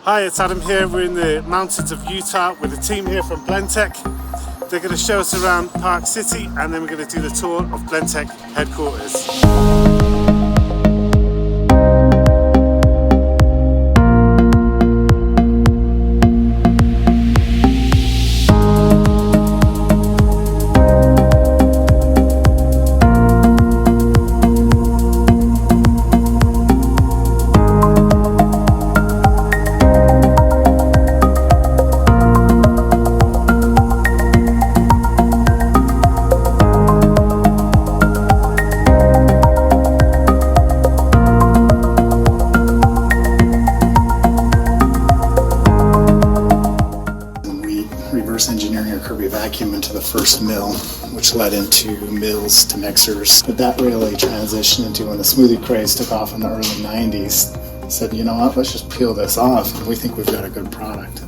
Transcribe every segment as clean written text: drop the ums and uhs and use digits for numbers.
Hi, it's Adam here. We're in the mountains of Utah with a team here from Blendtec. They're going to show us around Park City and then we're going to do the tour of Blendtec headquarters. Reverse engineering a Kirby vacuum into the first mill, which led into mills to mixers. But that really transitioned into when the smoothie craze took off in the early 90s. Said, you know what, let's just peel this off and we think we've got a good product.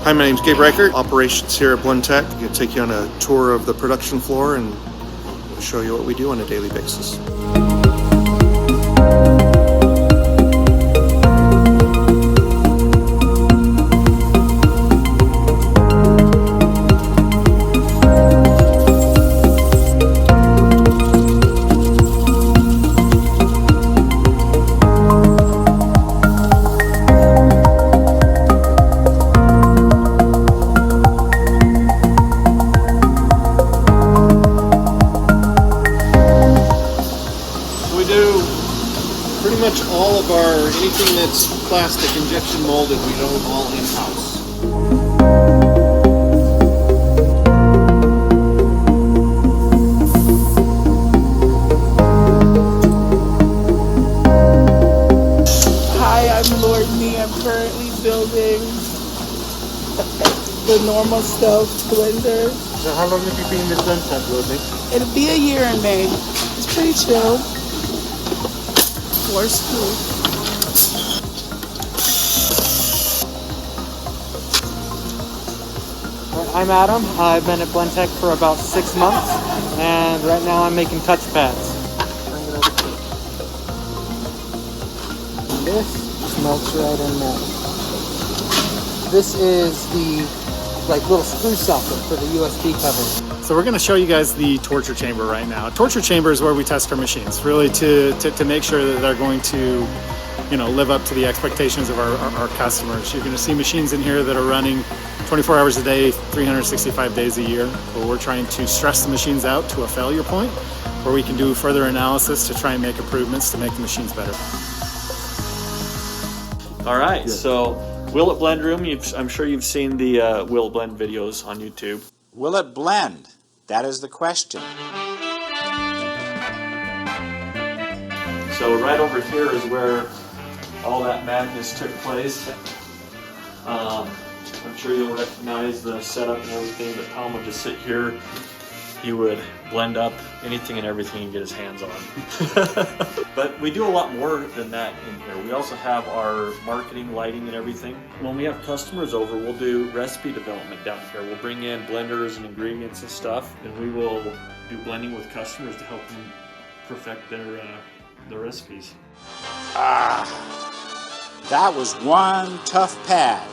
Hi, my name is Gabe Reichert, operations here at Blendtec. I'm going to take you on a tour of the production floor and show you what we do on a daily basis. Pretty much all of anything that's plastic injection molded, we do all in-house. Hi, I'm Lordney. I'm currently building the normal stove blender. So how long have you been with Blendtec, Lordney? It'll be a year in May. It's pretty chill. For school. I'm Adam. I've been at Blendtec for about 6 months, and right now I'm making touch pads. This melts right in there. This is the little screw socket for the USB cover. So we're going to show you guys the torture chamber right now. Torture chamber is where we test our machines, really to make sure that they're going to, live up to the expectations of our customers. You're going to see machines in here that are running 24 hours a day, 365 days a year, where we're trying to stress the machines out to a failure point, where we can do further analysis to try and make improvements to make the machines better. All right, so Will It Blend Room, I'm sure you've seen the Will It Blend videos on YouTube. Will it blend? That is the question. So right over here is where all that madness took place. I'm sure you'll recognize the setup and everything, but Tom would just sit here. He would blend up anything and everything and get his hands on. But we do a lot more than that in here. We also have our marketing, lighting, and everything. When we have customers over, we'll do recipe development down here. We'll bring in blenders and ingredients and stuff, and we will do blending with customers to help them perfect their recipes. Ah, that was one tough pad.